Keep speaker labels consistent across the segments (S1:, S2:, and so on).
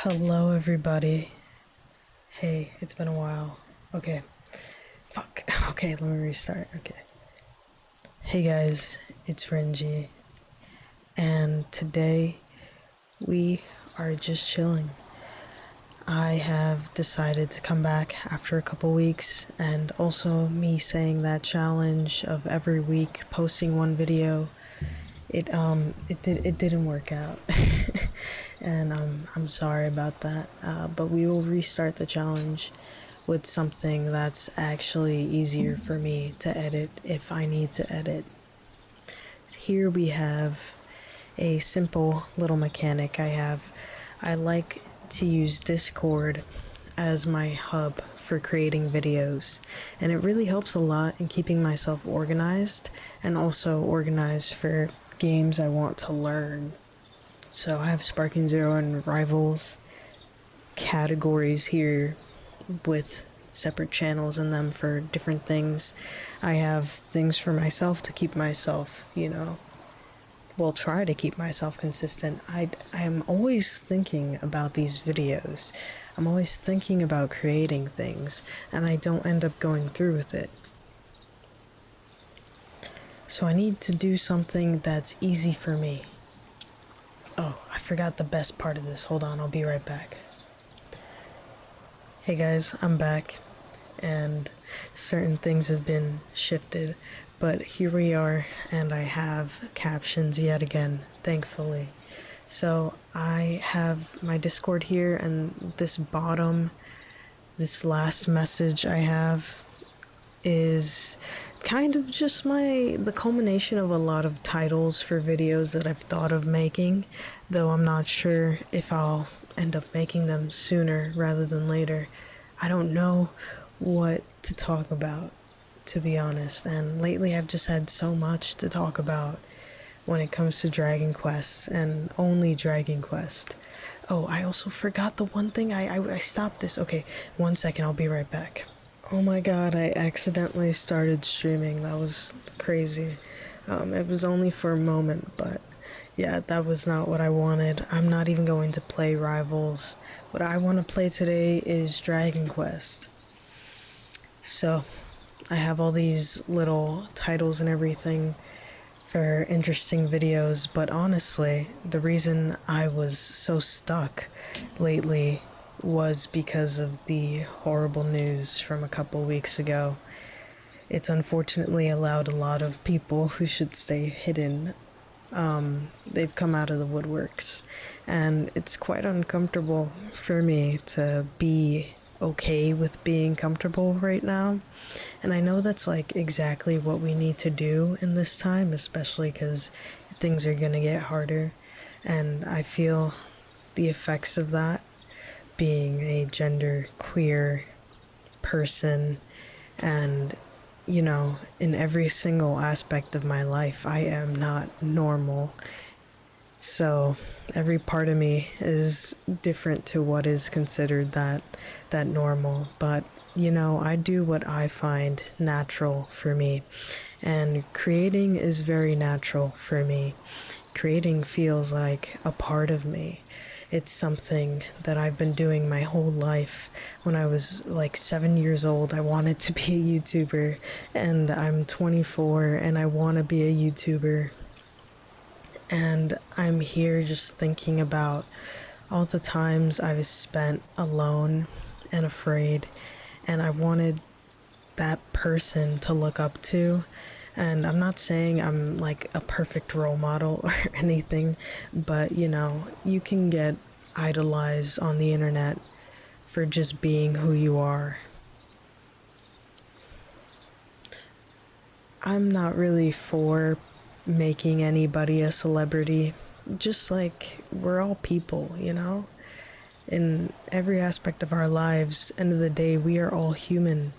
S1: Hello, everybody. Hey, it's been a while. Okay. Fuck. Okay, let me restart. Okay. Hey, guys, it's rnji, and today we are just chilling. I have decided to come back after a couple weeks, and also me saying that challenge of every week posting one video. It didn't work out. And I'm sorry about that, but we will restart the challenge with something that's actually easier for me to edit if I need to edit. Here we have a simple little mechanic I like to use Discord as my hub for creating videos, and it really helps a lot in keeping myself organized and also organized for games I want to learn. So I have Sparking Zero and Rivals categories here with separate channels in them for different things. I have things for myself to keep myself, try to keep myself consistent. I'm always thinking about these videos. I'm always thinking about creating things, and I don't end up going through with it. So I need to do something that's easy for me. Oh, I forgot the best part of this. Hold on, I'll be right back. Hey guys, I'm back, and certain things have been shifted, but here we are, and I have captions yet again, thankfully. So I have my Discord here, and this last message I have is kind of just the culmination of a lot of titles for videos that I've thought of making, though I'm not sure if I'll end up making them sooner rather than later. I don't know what to talk about, to be honest, and lately I've just had so much to talk about when it comes to Dragon Quest, and only Dragon Quest. Oh, I also forgot the one thing. I stopped this. Okay, 1 second, I'll be right back. Oh my god, I accidentally started streaming. That was crazy. It was only for a moment, but yeah, that was not what I wanted. I'm not even going to play Rivals. What I want to play today is Dragon Quest. So, I have all these little titles and everything for interesting videos, but honestly, the reason I was so stuck lately was because of the horrible news from a couple weeks ago. It's unfortunately allowed a lot of people who should stay hidden. They've come out of the woodworks, and it's quite uncomfortable for me to be okay with being comfortable right now. And I know that's like exactly what we need to do in this time, especially because things are gonna get harder, and I feel the effects of that being a gender queer person, and in every single aspect of my life I am not normal. So every part of me is different to what is considered that normal, but I do what I find natural for me, and creating is very natural for me. Creating feels like a part of me. It's something that I've been doing my whole life. When I was like 7 years old, I wanted to be a YouTuber, and I'm 24 and I want to be a YouTuber. And I'm here just thinking about all the times I've spent alone and afraid, and I wanted that person to look up to. And I'm not saying I'm like a perfect role model or anything, but you can get idolized on the internet for just being who you are. I'm not really for making anybody a celebrity. Just like, we're all people, in every aspect of our lives. End of the day, we are all human,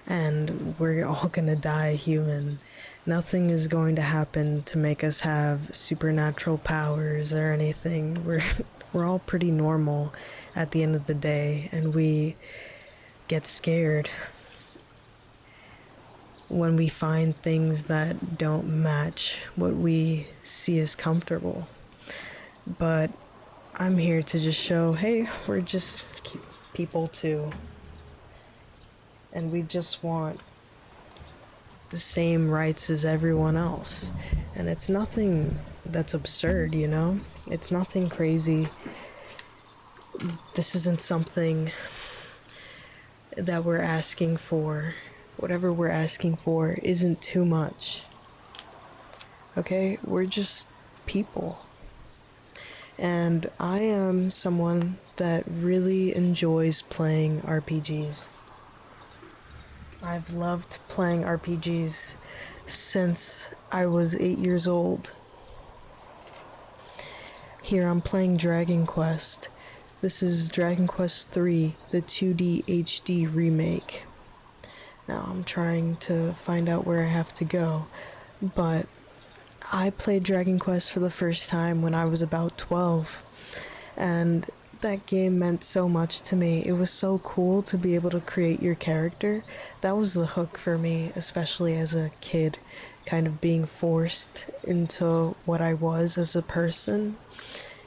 S1: and we're all gonna die human. Nothing is going to happen to make us have supernatural powers or anything. We're all pretty normal at the end of the day, and we get scared when we find things that don't match what we see as comfortable. But I'm here to just show, hey, we're just people too. And we just want the same rights as everyone else. And it's nothing that's absurd, you know? It's nothing crazy. This isn't something that we're asking for. Whatever we're asking for isn't too much. Okay? We're just people. And I am someone that really enjoys playing RPGs. I've loved playing RPGs since I was 8 years old. Here I'm playing Dragon Quest. This is Dragon Quest III, the 2D HD remake. Now I'm trying to find out where I have to go, but I played Dragon Quest for the first time when I was about 12, and that game meant so much to me. It was so cool to be able to create your character. That was the hook for me, especially as a kid, kind of being forced into what I was as a person.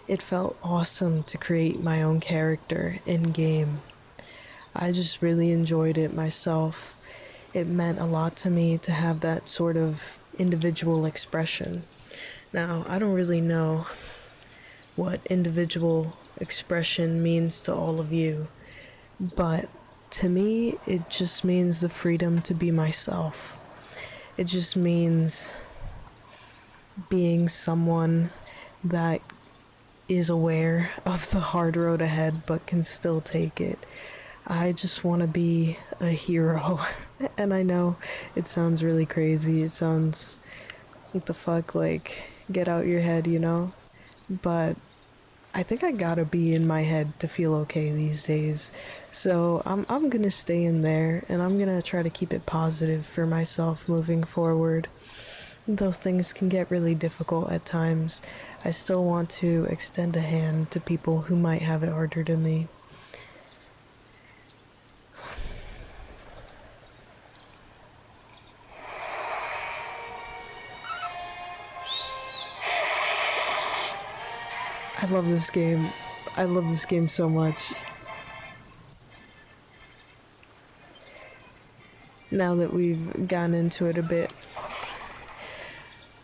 S1: It felt awesome to create my own character in game. I just really enjoyed it myself. It meant a lot to me to have that sort of individual expression. Now, I don't really know what individual expression means to all of you, but to me, it just means the freedom to be myself. It just means being someone that is aware of the hard road ahead but can still take it. I just want to be a hero. And I know it sounds really crazy. It sounds, what the fuck, like, get out your head, you know? But I think I gotta be in my head to feel okay these days. So I'm gonna stay in there, and I'm gonna try to keep it positive for myself moving forward. Though things can get really difficult at times, I still want to extend a hand to people who might have it harder than me. I love this game. I love this game so much. Now that we've gotten into it a bit,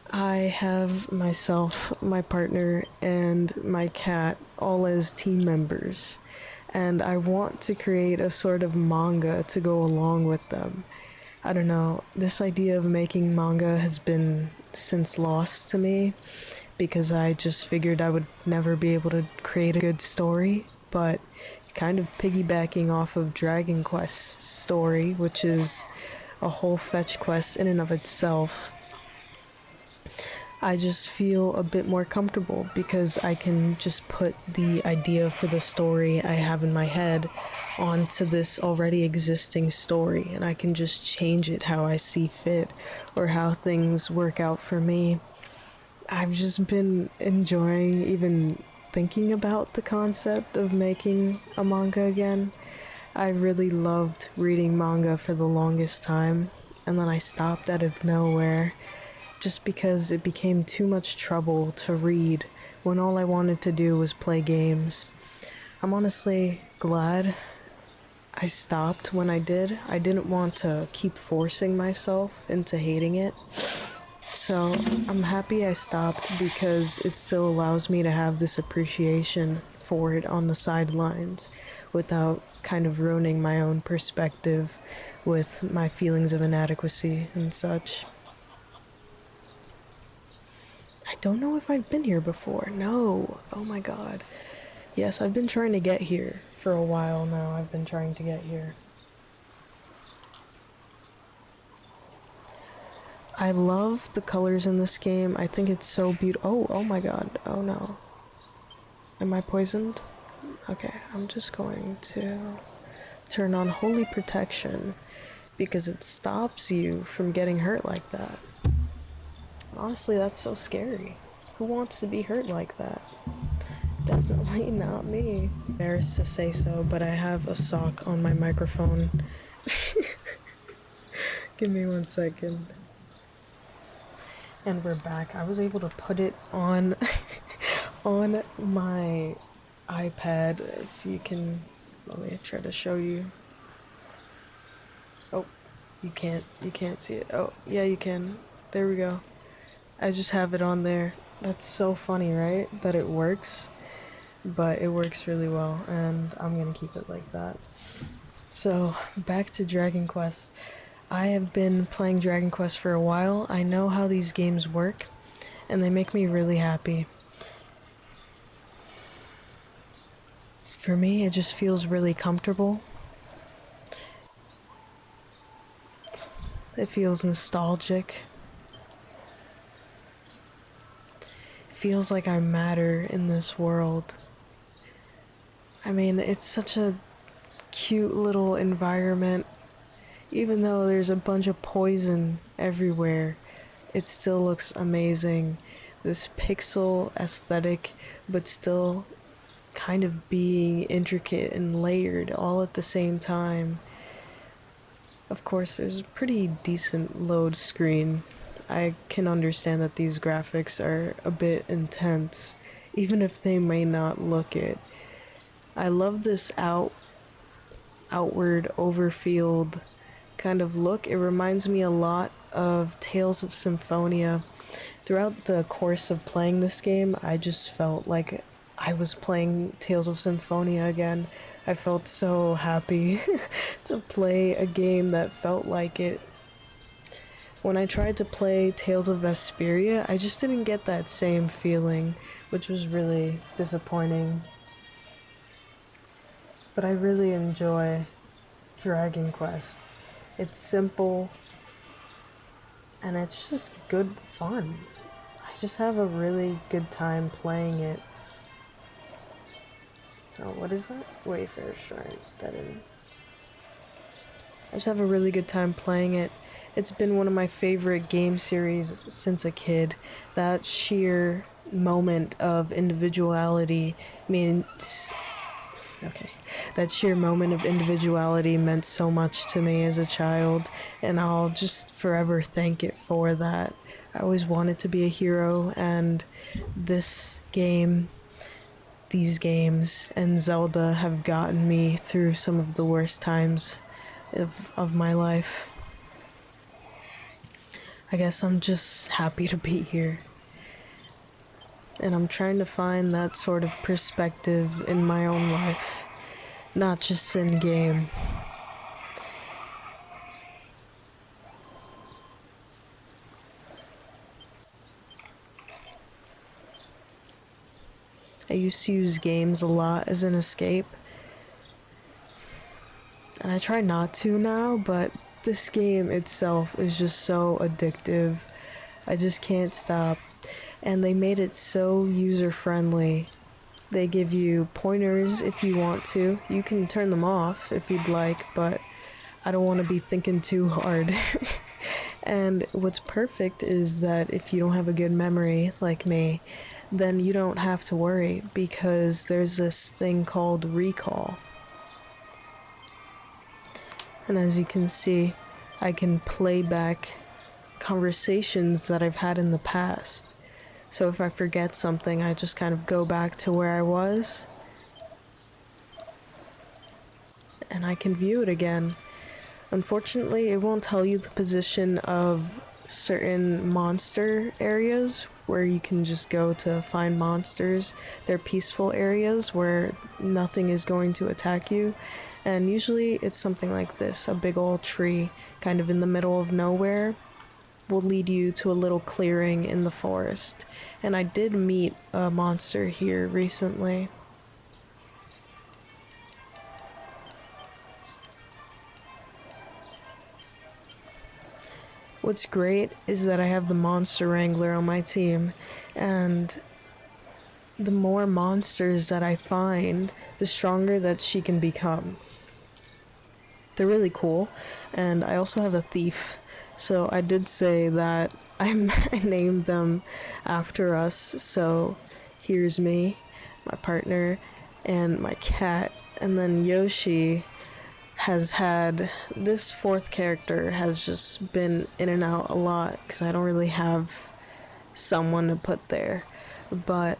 S1: I have myself, my partner, and my cat all as team members. And I want to create a sort of manga to go along with them. I don't know, this idea of making manga has been since lost to me, because I just figured I would never be able to create a good story, but kind of piggybacking off of Dragon Quest's story, which is a whole fetch quest in and of itself, I just feel a bit more comfortable because I can just put the idea for the story I have in my head onto this already existing story, and I can just change it how I see fit or how things work out for me. I've just been enjoying even thinking about the concept of making a manga again. I really loved reading manga for the longest time, and then I stopped out of nowhere just because it became too much trouble to read when all I wanted to do was play games. I'm honestly glad I stopped when I did. I didn't want to keep forcing myself into hating it. So I'm happy I stopped because it still allows me to have this appreciation for it on the sidelines without kind of ruining my own perspective with my feelings of inadequacy and such. I don't know if I've been here before. No. Oh my god. Yes, I've been trying to get here for a while now. I've been trying to get here. I love the colors in this game. I think it's so beautiful. Oh my god. Oh no. Am I poisoned? Okay, I'm just going to turn on Holy Protection because it stops you from getting hurt like that. Honestly, that's so scary. Who wants to be hurt like that? Definitely not me. Embarrassed to say so, but I have a sock on my microphone. Give me 1 second. And we're back. I was able to put it on on my iPad, if you can, let me try to show you. Oh, you can't see it. Oh, yeah, you can. There we go. I just have it on there. That's so funny, right? That it works, but it works really well, and I'm gonna keep it like that. So, back to Dragon Quest. I have been playing Dragon Quest for a while. I know how these games work, and they make me really happy. For me, it just feels really comfortable. It feels nostalgic. It feels like I matter in this world. I mean, it's such a cute little environment. Even though there's a bunch of poison everywhere, it still looks amazing. This pixel aesthetic, but still kind of being intricate and layered all at the same time. Of course, there's a pretty decent load screen. I can understand that these graphics are a bit intense, even if they may not look it. I love this outward overfield kind of look. It reminds me a lot of Tales of Symphonia. Throughout the course of playing this game, I just felt like I was playing Tales of Symphonia again. I felt so happy to play a game that felt like it. When I tried to play Tales of Vesperia, I just didn't get that same feeling, which was really disappointing. But I really enjoy Dragon Quest. It's simple, and it's just good fun. I just have a really good time playing it. Oh, what is that? Wayfair Shrine. That didn't. I just have a really good time playing it. It's been one of my favorite game series since a kid. That sheer moment of individuality means... Okay. That sheer moment of individuality meant so much to me as a child, and I'll just forever thank it for that. I always wanted to be a hero, and this game, these games, and Zelda have gotten me through some of the worst times of my life. I guess I'm just happy to be here. And I'm trying to find that sort of perspective in my own life, not just in game. I used to use games a lot as an escape, and I try not to now, but this game itself is just so addictive. I just can't stop. And they made it so user-friendly. They give you pointers if you want to. You can turn them off if you'd like, but I don't want to be thinking too hard. And what's perfect is that if you don't have a good memory like me, then you don't have to worry, because there's this thing called recall. And as you can see, I can play back conversations that I've had in the past. So if I forget something, I just kind of go back to where I was, and I can view it again. Unfortunately, it won't tell you the position of certain monster areas where you can just go to find monsters. They're peaceful areas where nothing is going to attack you. And usually it's something like this, a big old tree kind of in the middle of nowhere will lead you to a little clearing in the forest. And I did meet a monster here recently. What's great is that I have the monster wrangler on my team, and the more monsters that I find, the stronger that she can become. They're really cool, and I also have a thief. So I did say that I named them after us. So here's me, my partner, and my cat. And then Yoshi has had, this fourth character has just been in and out a lot because I don't really have someone to put there. But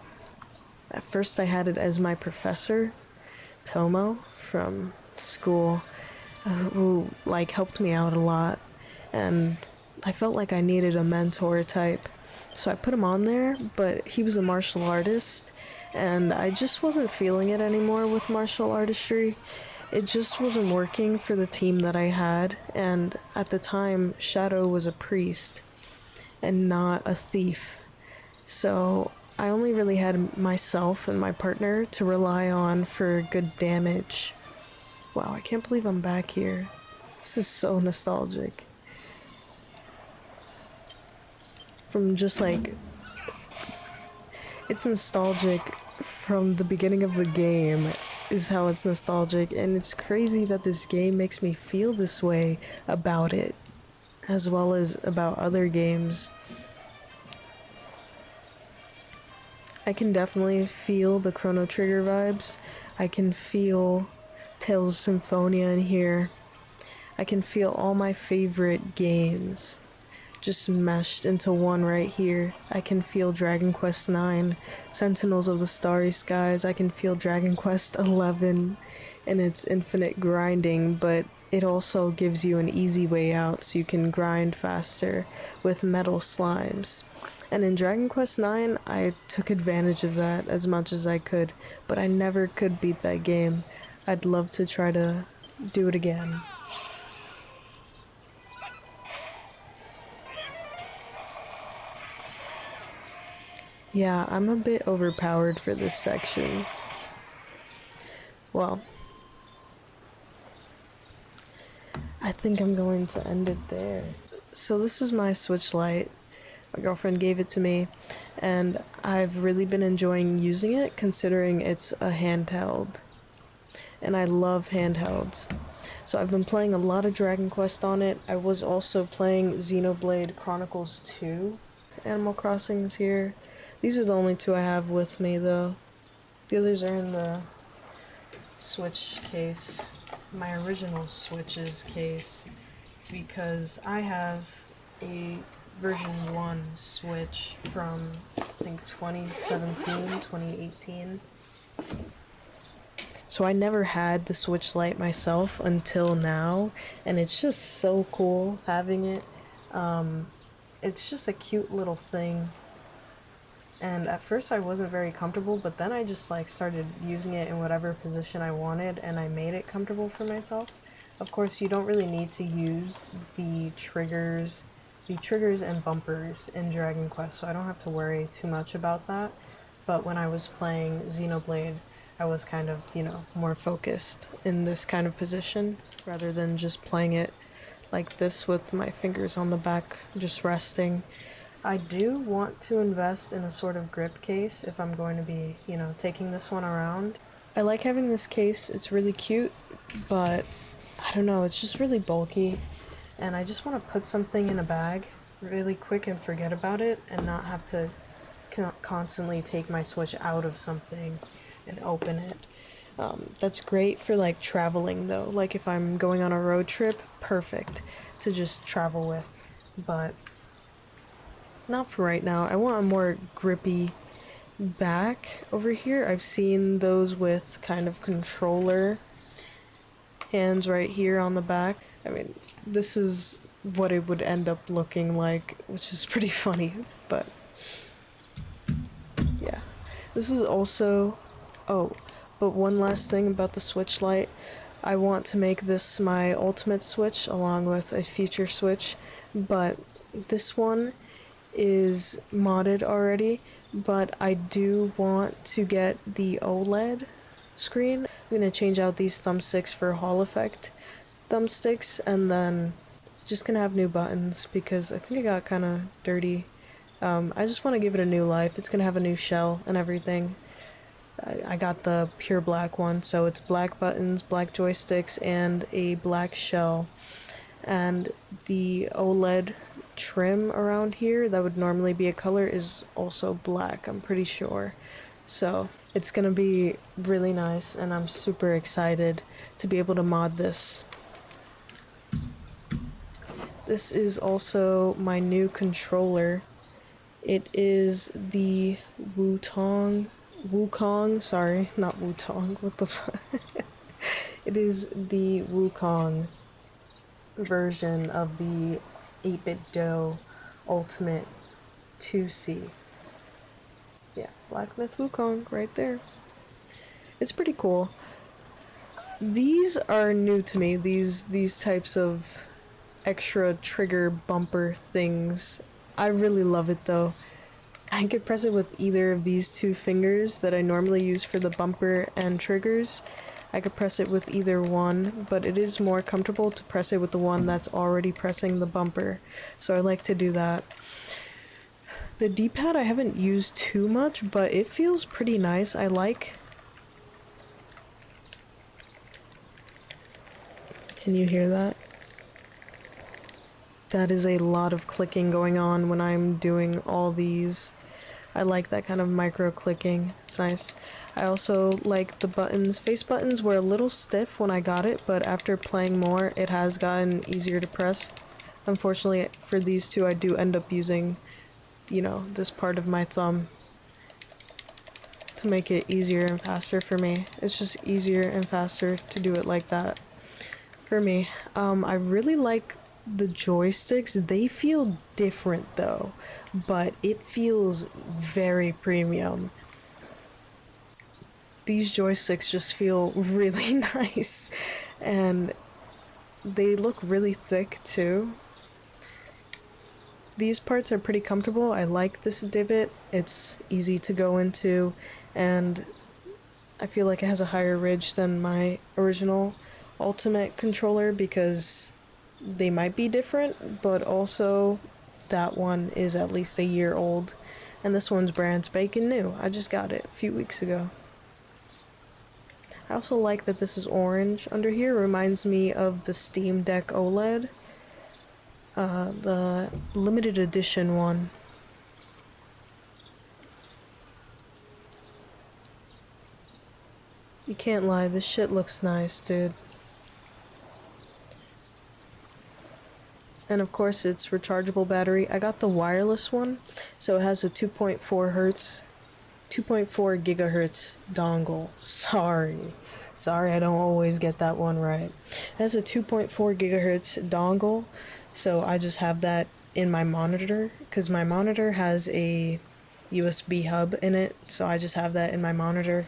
S1: At first I had it as my professor, Tomo, from school, who like helped me out a lot, and I felt like I needed a mentor type. So I put him on there, but he was a martial artist, and I just wasn't feeling it anymore with martial artistry. It just wasn't working for the team that I had, and at the time, Shadow was a priest and not a thief. So I only really had myself and my partner to rely on for good damage. Wow, I can't believe I'm back here. This is so nostalgic. From just like, it's nostalgic from the beginning of the game is how it's nostalgic, and it's crazy that this game makes me feel this way about it, as well as about other games. I can definitely feel the Chrono Trigger vibes. I can feel Tales of Symphonia in here. I can feel all my favorite games just meshed into one right here. I can feel Dragon Quest IX, Sentinels of the Starry Skies. I can feel Dragon Quest XI and its infinite grinding, but it also gives you an easy way out so you can grind faster with metal slimes. And in Dragon Quest IX, I took advantage of that as much as I could, but I never could beat that game. I'd love to try to do it again. Yeah, I'm a bit overpowered for this section. Well, I think I'm going to end it there. So this is my Switch Lite. My girlfriend gave it to me, and I've really been enjoying using it considering it's a handheld. And I love handhelds. So I've been playing a lot of Dragon Quest on it. I was also playing Xenoblade Chronicles 2. Animal Crossing is here. These are the only two I have with me though. The others are in the Switch case. My original Switch's case. Because I have a version 1 Switch from, I think, 2017, 2018. So I never had the Switch Lite myself until now, and it's just so cool having it. It's just a cute little thing. And at first I wasn't very comfortable, but then I just like started using it in whatever position I wanted, and I made it comfortable for myself. Of course, you don't really need to use the triggers and bumpers in Dragon Quest, so I don't have to worry too much about that. But when I was playing Xenoblade, I was kind of, more focused in this kind of position, rather than just playing it like this with my fingers on the back, just resting. I do want to invest in a sort of grip case if I'm going to be, taking this one around. I like having this case, it's really cute, but I don't know, it's just really bulky, and I just want to put something in a bag really quick and forget about it, and not have to constantly take my Switch out of something and open it. That's great for like traveling though, like if I'm going on a road trip, perfect to just travel with, but not for right now. I want a more grippy back over here. I've seen those with kind of controller hands right here on the back. I mean, this is what it would end up looking like, which is pretty funny, but yeah. This is also, but one last thing about the Switch Lite. I want to make this my ultimate Switch along with a future Switch, but this one is modded already, but I do want to get the OLED screen. I'm gonna change out these thumbsticks for Hall effect thumbsticks, and then just gonna have new buttons because I think it got kind of dirty. I just want to give it a new life. It's gonna have a new shell and everything. I got the pure black one, so it's black buttons, black joysticks, and a black shell. And the OLED trim around here that would normally be a color is also black, I'm pretty sure. So it's gonna be really nice, and I'm super excited to be able to mod this. This is also my new controller. It is the Wutong Wukong, sorry, not Wutong, what the fuck? It is the Wukong version of the 8-bit Do Ultimate 2C. Yeah, Black Myth Wukong right there. It's pretty cool. These are new to me, these types of extra trigger bumper things. I really love it though. I could press it with either of these two fingers that I normally use for the bumper and triggers. I could press it with either one, but it is more comfortable to press it with the one that's already pressing the bumper. So I like to do that. The D-pad I haven't used too much, but it feels pretty nice. I like... Can you hear that? That is a lot of clicking going on when I'm doing all these. I like that kind of micro clicking. It's nice. I also like the buttons. Face buttons were a little stiff when I got it, but after playing more, it has gotten easier to press. Unfortunately, for these two, I do end up using, you know, this part of my thumb to make it easier and faster for me. It's just easier and faster to do it like that for me. I really like the joysticks. They feel different though, but it feels very premium. These joysticks just feel really nice, and they look really thick too. These parts are pretty comfortable. I like this divot. It's easy to go into, and I feel like it has a higher ridge than my original Ultimate controller because they might be different, but also that one is at least a year old, and this one's brand spanking new. I just got it a few weeks ago. I also like that this is orange under here. Reminds me of the Steam Deck OLED, the limited edition one. You can't lie, this shit looks nice, dude. And of course it's rechargeable battery. I got the wireless one, so it has a 2.4 gigahertz dongle. Sorry, I don't always get that one right. It has a 2.4 gigahertz dongle, so I just have that in my monitor, because my monitor has a USB hub in it, so I just have that in my monitor.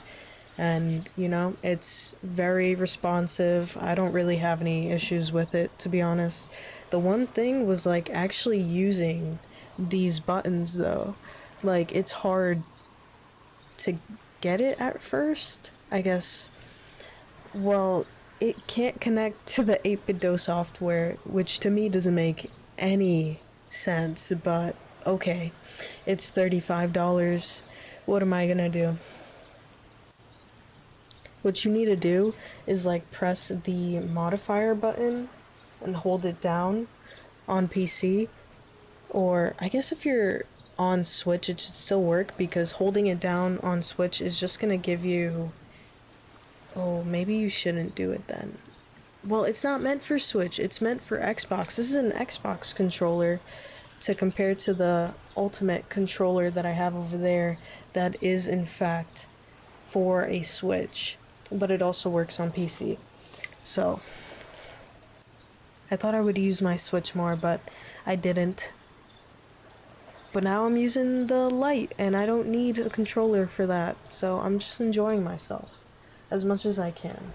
S1: And, you know, it's very responsive. I don't really have any issues with it, to be honest. The one thing was, like, actually using these buttons, though. Like, it's hard to get it at first, I guess. Well, it can't connect to the 8-bit Do software, which to me doesn't make any sense, but okay. It's $35. What am I gonna do? What you need to do is like press the modifier button and hold it down on PC, or I guess if you're on Switch it should still work, because holding it down on Switch is just gonna give you... Oh, maybe you shouldn't do it then. Well, it's not meant for Switch, it's meant for Xbox. This is an Xbox controller to compare to the Ultimate controller that I have over there that is in fact for a Switch, but it also works on PC. So I thought I would use my Switch more, but I didn't. But now I'm using the Lite and I don't need a controller for that, so I'm just enjoying myself as much as I can.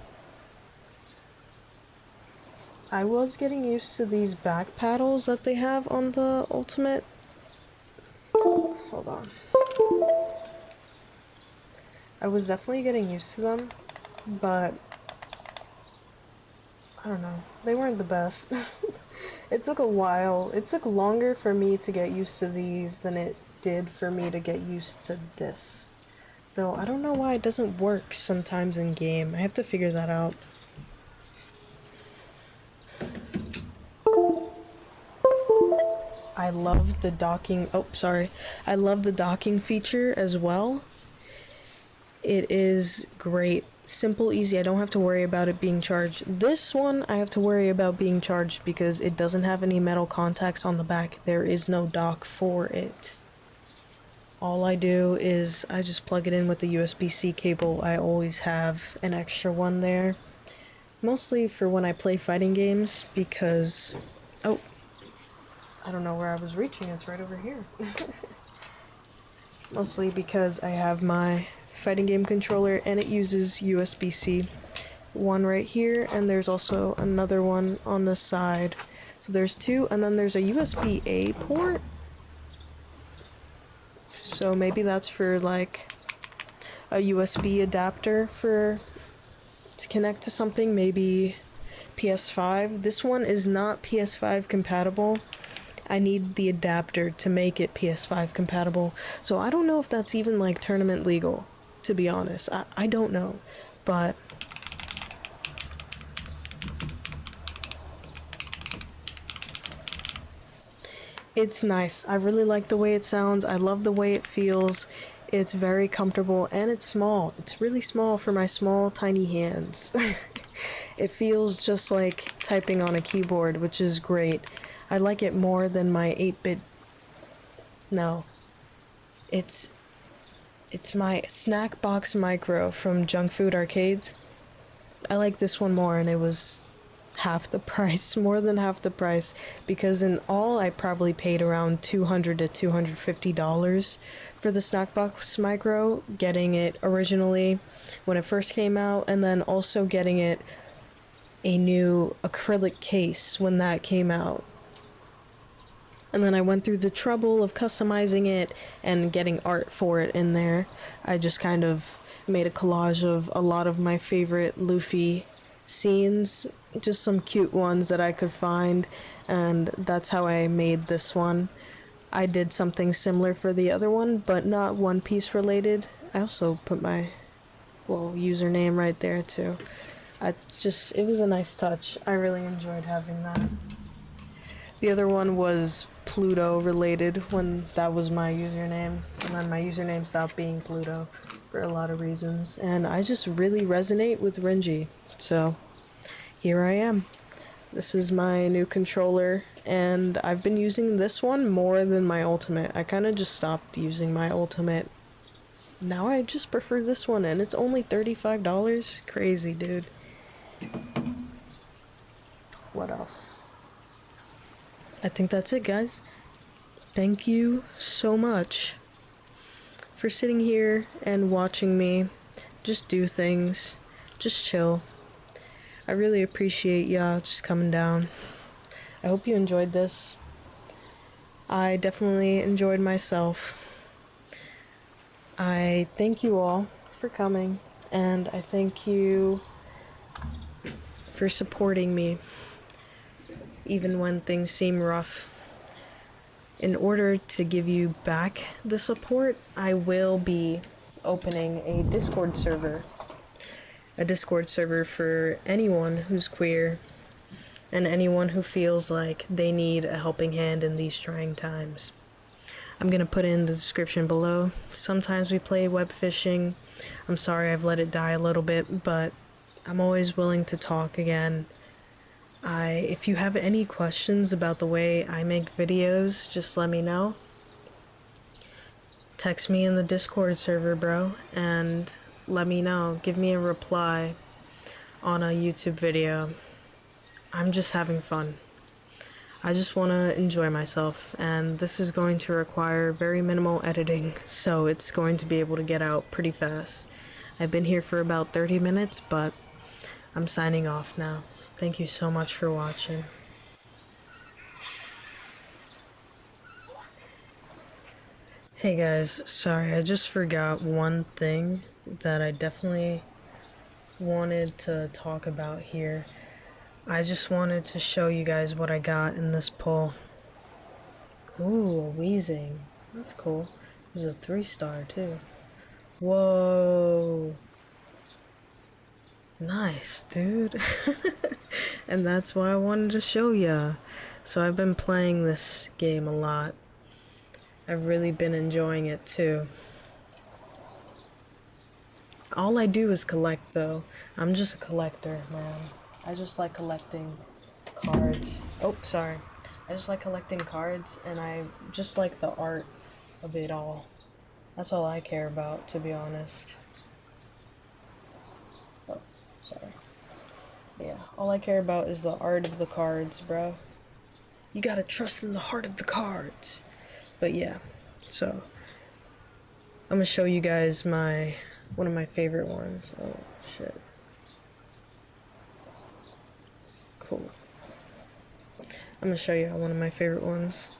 S1: I was getting used to these back paddles that they have on the Ultimate. Hold on. I was definitely getting used to them, but I don't know. They weren't the best. It took a while. It took longer for me to get used to these than it did for me to get used to this. Though I don't know why it doesn't work sometimes in game. I have to figure that out. I love the docking... Oh, sorry. I love the docking feature as well. It is great. Simple, easy. I don't have to worry about it being charged. This one, I have to worry about being charged because it doesn't have any metal contacts on the back. There is no dock for it. All I do is I just plug it in with the USB-C cable. I always have an extra one there. Mostly for when I play fighting games because... Oh, I don't know where I was reaching. It's right over here. Mostly because I have my fighting game controller and it uses USB-C. One right here, and there's also another one on the side. So there's two, and then there's a USB-A port. So maybe that's for like a USB adapter to connect to something, maybe PS5. This one is not PS5 compatible. I need the adapter to make it PS5 compatible. So I don't know if that's even like tournament legal, to be honest. I don't know. But it's nice. I really like the way it sounds. I love the way it feels. It's very comfortable and it's small. It's really small for my small, tiny hands. It feels just like typing on a keyboard, which is great. I like it more than my 8-bit... No. It's my Snack Box Micro from Junk Food Arcades. I like this one more, and it was half the price, more than half the price, because in all I probably paid around $200 to $250 for the Snack Box Micro, getting it originally when it first came out, and then also getting it a new acrylic case when that came out. And then I went through the trouble of customizing it and getting art for it in there. I just kind of made a collage of a lot of my favorite Luffy scenes, just some cute ones that I could find, and that's how I made this one. I did something similar for the other one, but not One Piece related. I also put my little username right there too. It was a nice touch. I really enjoyed having that. The other one was Pluto related when that was my username, and then my username stopped being Pluto for a lot of reasons, and I just really resonate with rnji, so here I am. This is my new controller, and I've been using this one more than my Ultimate. I kind of just stopped using my Ultimate. Now I just prefer this one, and it's only $35. Crazy, dude. What else? I think that's it, guys. Thank you so much for sitting here and watching me just do things, just chill. I really appreciate y'all just coming down. I hope you enjoyed this. I definitely enjoyed myself. I thank you all for coming, and I thank you for supporting me even when things seem rough. In order to give you back the support, I will be opening a Discord server. A Discord server for anyone who's queer and anyone who feels like they need a helping hand in these trying times. I'm gonna put in the description below. Sometimes we play web fishing. I'm sorry I've let it die a little bit, but I'm always willing to talk again. If you have any questions about the way I make videos, just let me know. Text me in the Discord server, bro, and let me know. Give me a reply on a YouTube video. I'm just having fun. I just want to enjoy myself, and this is going to require very minimal editing, so it's going to be able to get out pretty fast. I've been here for about 30 minutes, but I'm signing off now. Thank you so much for watching. Hey guys, sorry, I just forgot one thing that I definitely wanted to talk about here. I just wanted to show you guys what I got in this pull. Ooh, a wheezing. That's cool. There's a 3-star too. Whoa. Nice, dude. And that's why I wanted to show ya. So I've been playing this game a lot. I've really been enjoying it too. All I do is collect though. I'm just a collector, man. I just like collecting cards. Oh, sorry. I just like collecting cards, and I just like the art of it all. That's all I care about, to be honest. Oh, sorry. Yeah, all I care about is the art of the cards, bro. You gotta trust in the heart of the cards. But yeah, so I'm gonna show you guys one of my favorite ones. Oh shit. Cool. I'm gonna show you one of my favorite ones.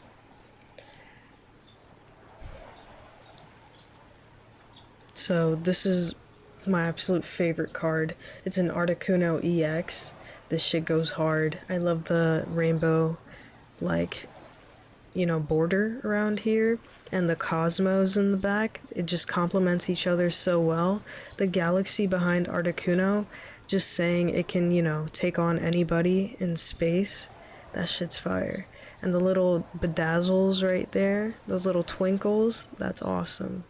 S1: So this is my absolute favorite card. It's an Articuno EX. This shit goes hard. I love the rainbow, like, you know, border around here, and the cosmos in the back. It just complements each other so well. The galaxy behind Articuno, just saying it can, you know, take on anybody in space. That shit's fire. And the little bedazzles right there, those little twinkles, that's awesome.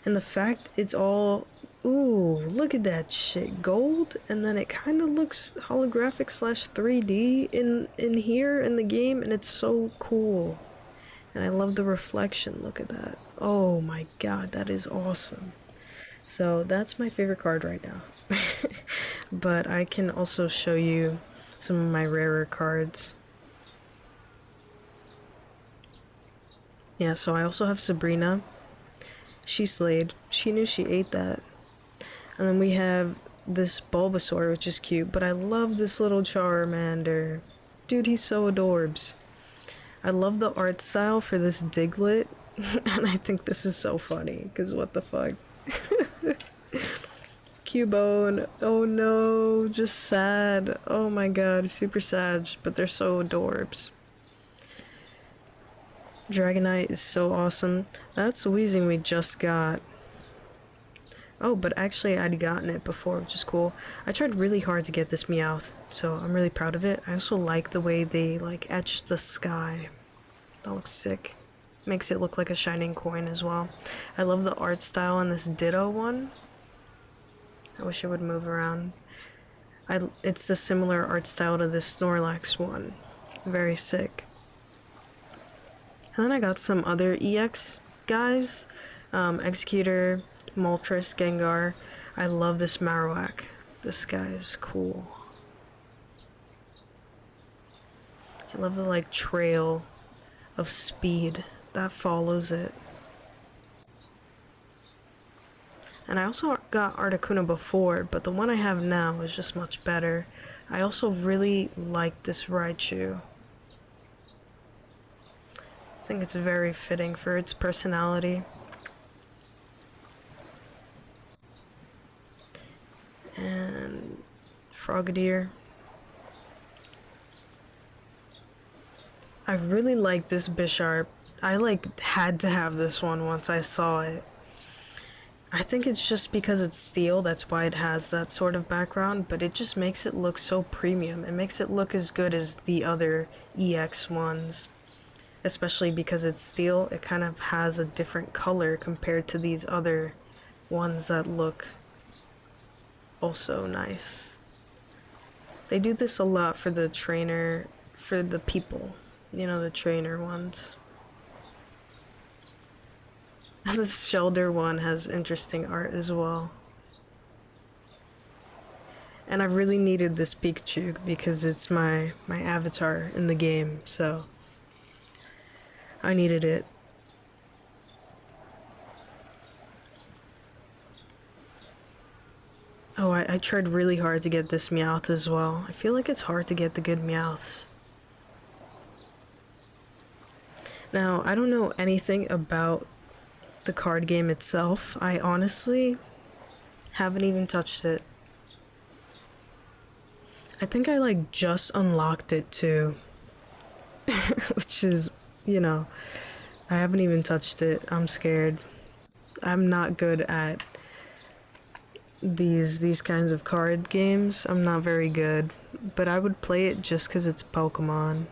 S1: And the fact it's all, ooh, look at that shit, gold, and then it kind of looks holographic slash 3D in here in the game, and it's so cool. And I love the reflection, look at that. Oh my god, that is awesome. So that's my favorite card right now. But I can also show you some of my rarer cards. Yeah, so I also have Sabrina. She slayed. She knew she ate that. And then we have this Bulbasaur, which is cute, but I love this little Charmander. Dude, he's so adorbs. I love the art style for this Diglett, and I think this is so funny, because what the fuck. Cubone, oh no, just sad. Oh my god, super sad, but they're so adorbs. Dragonite is so awesome. That's Weezing we just got. Oh, but actually I'd gotten it before, which is cool. I tried really hard to get this Meowth, so I'm really proud of it. I also like the way they, like, etched the sky. That looks sick. Makes it look like a shining coin as well. I love the art style on this Ditto one. I wish it would move around. It's a similar art style to this Snorlax one. Very sick. And then I got some other EX guys. Executor, Moltres, Gengar. I love this Marowak. This guy is cool. I love the, like, trail of speed that follows it. And I also got Articuno before, but the one I have now is just much better. I also really like this Raichu. I think it's very fitting for its personality. And Frogadier. I really like this Bisharp. I, like, had to have this one once I saw it. I think it's just because it's steel, that's why it has that sort of background, but it just makes it look so premium. It makes it look as good as the other EX ones. Especially because it's steel, it kind of has a different color compared to these other ones that look also nice. They do this a lot for the trainer, for the people, you know, the trainer ones. And this Shelder one has interesting art as well. And I really needed this Pikachu because it's my avatar in the game, so I needed it. Oh, I tried really hard to get this Meowth as well. I feel like it's hard to get the good Meowths. Now, I don't know anything about the card game itself. I honestly haven't even touched it. I think I, like, just unlocked it too. Which is, you know, I haven't even touched it. I'm scared. I'm not good at these kinds of card games. I'm not very good, but I would play it just because it's Pokemon.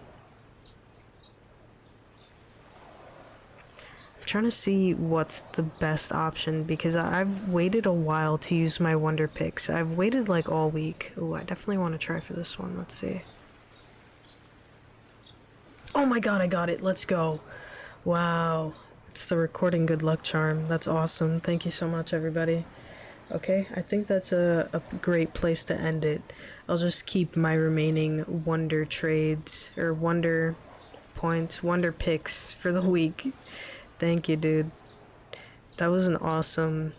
S1: I'm trying to see what's the best option because I've waited a while to use my Wonder Picks. I've waited like all week. Ooh, I definitely want to try for this one. Let's see. Oh my god, I got it. Let's go. Wow. It's the recording good luck charm. That's awesome. Thank you so much, everybody. Okay, I think that's a great place to end it. I'll just keep my remaining wonder trades, or wonder points, wonder picks for the week. Thank you, dude. That was an awesome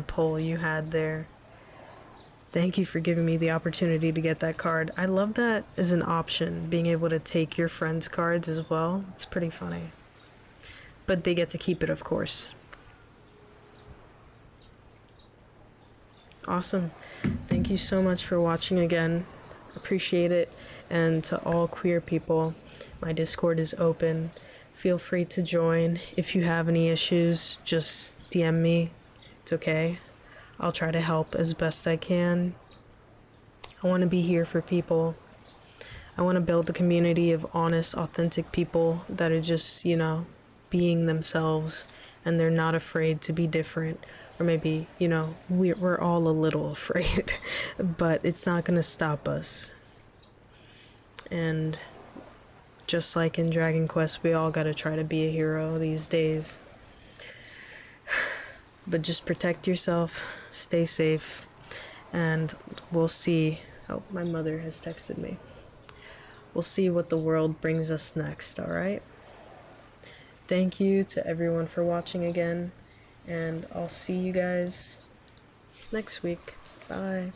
S1: pull you had there. Thank you for giving me the opportunity to get that card. I love that as an option, being able to take your friends' cards as well. It's pretty funny. But they get to keep it, of course. Awesome. Thank you so much for watching again. Appreciate it. And to all queer people, my Discord is open. Feel free to join. If you have any issues, just DM me. It's okay. I'll try to help as best I can. I want to be here for people. I want to build a community of honest, authentic people that are just, you know, being themselves, and they're not afraid to be different. Or maybe, you know, we're all a little afraid, but it's not going to stop us. And just like in Dragon Quest, we all got to try to be a hero these days. But just protect yourself, stay safe, and we'll see. Oh, my mother has texted me. We'll see what the world brings us next, alright? Thank you to everyone for watching again, and I'll see you guys next week. Bye.